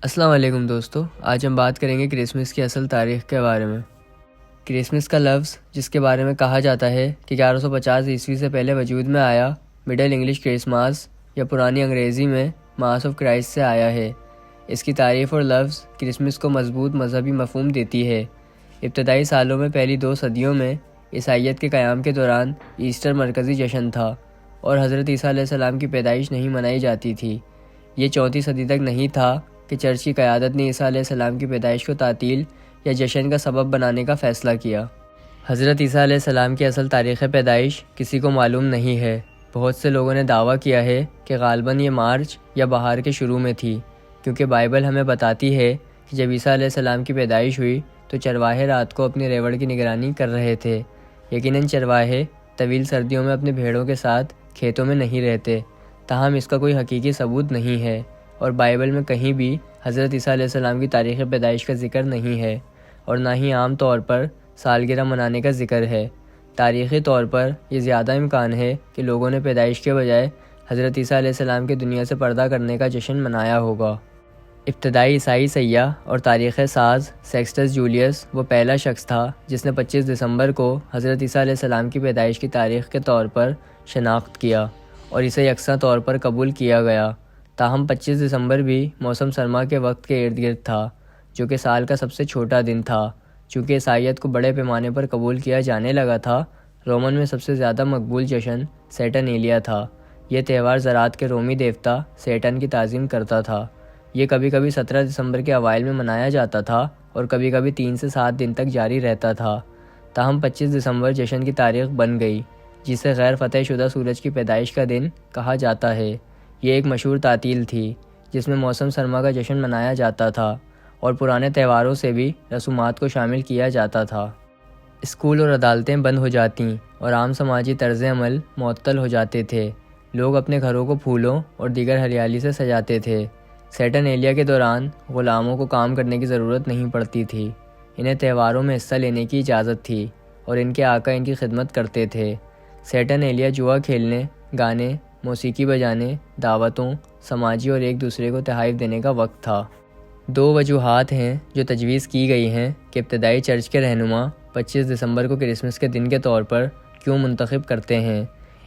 السلام علیکم دوستو، آج ہم بات کریں گے کرسمس کی اصل تاریخ کے بارے میں۔ کرسمس کا لفظ، جس کے بارے میں کہا جاتا ہے کہ 1150 عیسوی سے پہلے وجود میں آیا، مڈل انگلش کرسماس یا پرانی انگریزی میں ماس آف کرائسٹ سے آیا ہے۔ اس کی تعریف اور لفظ کرسمس کو مضبوط مذہبی مفہوم دیتی ہے۔ ابتدائی سالوں میں پہلی 2 صدیوں میں عیسائیت کے قیام کے دوران ایسٹر مرکزی جشن تھا اور حضرت عیسیٰ علیہ السلام کی پیدائش نہیں منائی جاتی تھی۔ یہ 4 صدی تک نہیں تھا کہ چرچ کی قیادت نے عیسیٰ علیہ السلام کی پیدائش کو تعطیل یا جشن کا سبب بنانے کا فیصلہ کیا۔ حضرت عیسیٰ علیہ السلام کی اصل تاریخ پیدائش کسی کو معلوم نہیں ہے۔ بہت سے لوگوں نے دعویٰ کیا ہے کہ غالباً یہ مارچ یا بہار کے شروع میں تھی، کیونکہ بائبل ہمیں بتاتی ہے کہ جب عیسیٰ علیہ السلام کی پیدائش ہوئی تو چرواہے رات کو اپنی ریوڑ کی نگرانی کر رہے تھے۔ یقیناً چرواہے طویل سردیوں میں اپنے بھیڑوں کے ساتھ کھیتوں میں نہیں رہتے، تاہم اس کا کوئی حقیقی ثبوت نہیں ہے، اور بائبل میں کہیں بھی حضرت عیسیٰ علیہ السلام کی تاریخ پیدائش کا ذکر نہیں ہے، اور نہ ہی عام طور پر سالگرہ منانے کا ذکر ہے۔ تاریخی طور پر یہ زیادہ امکان ہے کہ لوگوں نے پیدائش کے بجائے حضرت عیسیٰ علیہ السلام کی دنیا سے پردہ کرنے کا جشن منایا ہوگا۔ ابتدائی عیسائی سیاح اور تاریخ ساز سیکسٹس جولیس وہ پہلا شخص تھا جس نے 25 دسمبر کو حضرت عیسیٰ علیہ السلام کی پیدائش کی تاریخ کے طور پر شناخت کیا، اور اسے یکساں طور پر قبول کیا گیا۔ تاہم 25 دسمبر بھی موسم سرما کے وقت کے ارد گرد تھا، جو کہ سال کا سب سے چھوٹا دن تھا۔ چونکہ عیسائیت کو بڑے پیمانے پر قبول کیا جانے لگا تھا، رومن میں سب سے زیادہ مقبول جشن سیٹرنیلیا تھا۔ یہ تہوار زراعت کے رومی دیوتا سیٹن کی تعظیم کرتا تھا۔ یہ کبھی کبھی 17 دسمبر کے اوائل میں منایا جاتا تھا اور کبھی کبھی 3 سے 7 دن تک جاری رہتا تھا۔ تاہم 25 دسمبر جشن کی تاریخ بن گئی، جسے غیر فتح شدہ سورج کی پیدائش کا دن کہا جاتا ہے۔ یہ ایک مشہور تعطیل تھی جس میں موسم سرما کا جشن منایا جاتا تھا اور پرانے تہواروں سے بھی رسومات کو شامل کیا جاتا تھا۔ اسکول اور عدالتیں بند ہو جاتیں اور عام سماجی طرز عمل معطل ہو جاتے تھے۔ لوگ اپنے گھروں کو پھولوں اور دیگر ہریالی سے سجاتے تھے۔ سیٹرنیلیا کے دوران غلاموں کو کام کرنے کی ضرورت نہیں پڑتی تھی۔ انہیں تہواروں میں حصہ لینے کی اجازت تھی اور ان کے آقا ان کی خدمت کرتے تھے۔ سیٹرنیلیا جوا کھیلنے، گانے، موسیقی بجانے، دعوتوں، سماجی اور ایک دوسرے کو تحائف دینے کا وقت تھا۔ 2 وجوہات ہیں جو تجویز کی گئی ہیں کہ ابتدائی چرچ کے رہنما 25 دسمبر کو کرسمس کے دن کے طور پر کیوں منتخب کرتے ہیں۔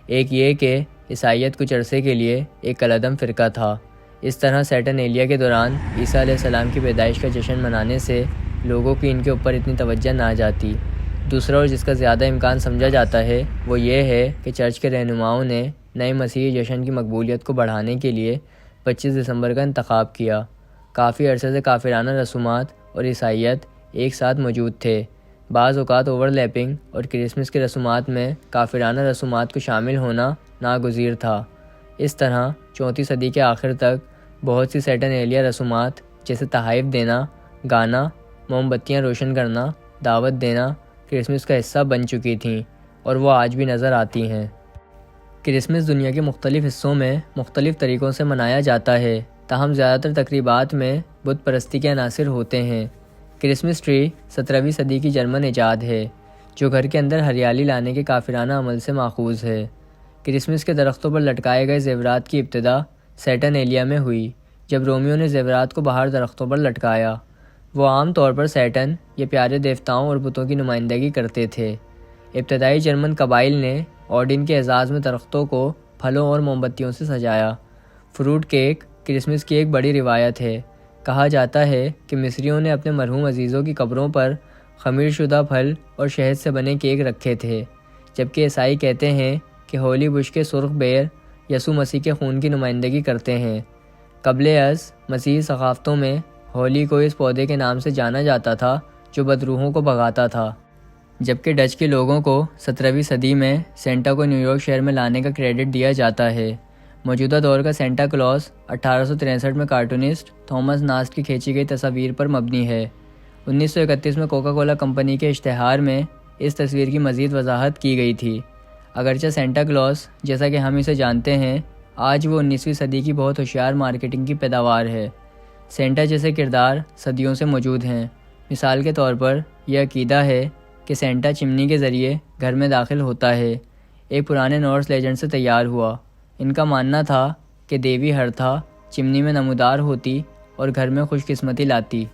ایک یہ کہ عیسائیت کچھ عرصے کے لیے ایک کالعدم فرقہ تھا۔ اس طرح سیٹرنیلیا کے دوران عیسیٰ علیہ السلام کی پیدائش کا جشن منانے سے لوگوں کی ان کے اوپر اتنی توجہ نہ جاتی۔ دوسرا، اور جس کا زیادہ امکان سمجھا جاتا ہے، وہ یہ ہے کہ چرچ کے رہنماؤں نے نئے مسیحی جشن کی مقبولیت کو بڑھانے کے لیے 25 دسمبر کا انتخاب کیا۔ کافی عرصے سے کافرانہ رسومات اور عیسائیت ایک ساتھ موجود تھے، بعض اوقات اوور لیپنگ، اور کرسمس کی رسومات میں کافرانہ رسومات کو شامل ہونا ناگزیر تھا۔ اس طرح 34 صدی کے آخر تک بہت سی سیٹرنیلیا رسومات جیسے تحائف دینا، گانا، موم بتیاں روشن کرنا، دعوت دینا کرسمس کا حصہ بن چکی تھیں، اور وہ آج بھی نظر آتی ہیں۔ کرسمس دنیا کے مختلف حصوں میں مختلف طریقوں سے منایا جاتا ہے، تاہم زیادہ تر تقریبات میں بت پرستی کے عناصر ہوتے ہیں۔ کرسمس ٹری 17ویں صدی کی جرمن ایجاد ہے، جو گھر کے اندر ہریالی لانے کے کافرانہ عمل سے ماخوذ ہے۔ کرسمس کے درختوں پر لٹکائے گئے زیورات کی ابتدا سیٹرنیلیا میں ہوئی، جب رومیوں نے زیورات کو باہر درختوں پر لٹکایا۔ وہ عام طور پر سیٹن یا پیارے دیوتاؤں اور بتوں کی نمائندگی کرتے تھے۔ ابتدائی جرمن قبائل نے اوڈن کے اعزاز میں درختوں کو پھلوں اور موم بتیوں سے سجایا۔ فروٹ کیک کرسمس کی ایک بڑی روایت ہے۔ کہا جاتا ہے کہ مصریوں نے اپنے مرحوم عزیزوں کی قبروں پر خمیر شدہ پھل اور شہد سے بنے کیک رکھے تھے، جبکہ عیسائی کہتے ہیں کہ ہولی بش کے سرخ بیر یسوع مسیح کے خون کی نمائندگی کرتے ہیں۔ قبل از مسیحی ثقافتوں میں ہولی کو اس پودے کے نام سے جانا جاتا تھا جو بدروحوں کو بھگاتا تھا، جبکہ ڈچ کے لوگوں کو 17ویں صدی میں سینٹا کو نیویارک شہر میں لانے کا کریڈٹ دیا جاتا ہے۔ موجودہ دور کا سینٹا کلاس 1863 میں کارٹونسٹ تھامس ناسٹ کی کھینچی گئی تصاویر پر مبنی ہے۔ 1931 میں کوکا کولا کمپنی کے اشتہار میں اس تصویر کی مزید وضاحت کی گئی تھی۔ اگرچہ سینٹا کلاس جیسا کہ ہم اسے جانتے ہیں آج وہ 19ویں صدی کی بہت ہوشیار مارکیٹنگ کی پیداوار ہے۔ سینٹا جیسے کردار صدیوں سے موجود ہیں۔ مثال کے طور پر یہ عقیدہ ہے کہ سینٹا چمنی کے ذریعے گھر میں داخل ہوتا ہے، ایک پرانے نورس لیجنڈ سے تیار ہوا۔ ان کا ماننا تھا کہ دیوی ہرتھا چمنی میں نمودار ہوتی اور گھر میں خوش قسمتی لاتی۔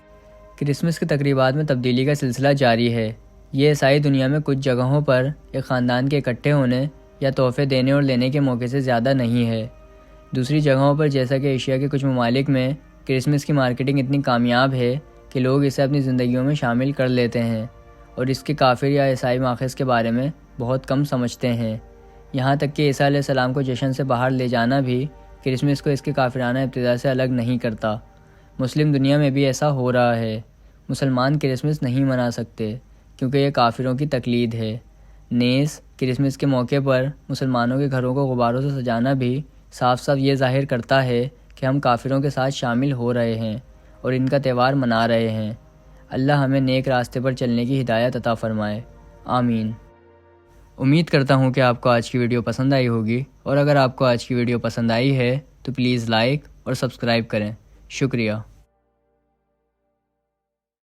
کرسمس کی تقریبات میں تبدیلی کا سلسلہ جاری ہے۔ یہ عیسائی دنیا میں کچھ جگہوں پر ایک خاندان کے اکٹھے ہونے یا تحفے دینے اور لینے کے موقع سے زیادہ نہیں ہے۔ دوسری جگہوں پر جیسا کہ ایشیا کے کچھ ممالک میں کرسمس کی مارکیٹنگ اتنی کامیاب ہے کہ لوگ اسے اپنی زندگیوں میں شامل کر لیتے ہیں اور اس کے کافر یا عیسائی ماخذ کے بارے میں بہت کم سمجھتے ہیں۔ یہاں تک کہ عیسیٰ علیہ السلام کو جشن سے باہر لے جانا بھی کرسمس کو اس کے کافرانہ ابتدا سے الگ نہیں کرتا۔ مسلم دنیا میں بھی ایسا ہو رہا ہے۔ مسلمان کرسمس نہیں منا سکتے کیونکہ یہ کافروں کی تقلید ہے۔ نیز کرسمس کے موقع پر مسلمانوں کے گھروں کو غباروں سے سجانا بھی صاف صاف یہ ظاہر کرتا ہے کہ ہم کافروں کے ساتھ شامل ہو رہے ہیں اور ان کا تہوار منا رہے ہیں۔ اللہ ہمیں نیک راستے پر چلنے کی ہدایت عطا فرمائے، آمین۔ امید کرتا ہوں کہ آپ کو آج کی ویڈیو پسند آئی ہوگی، اور اگر آپ کو آج کی ویڈیو پسند آئی ہے تو پلیز لائک اور سبسکرائب کریں۔ شکریہ۔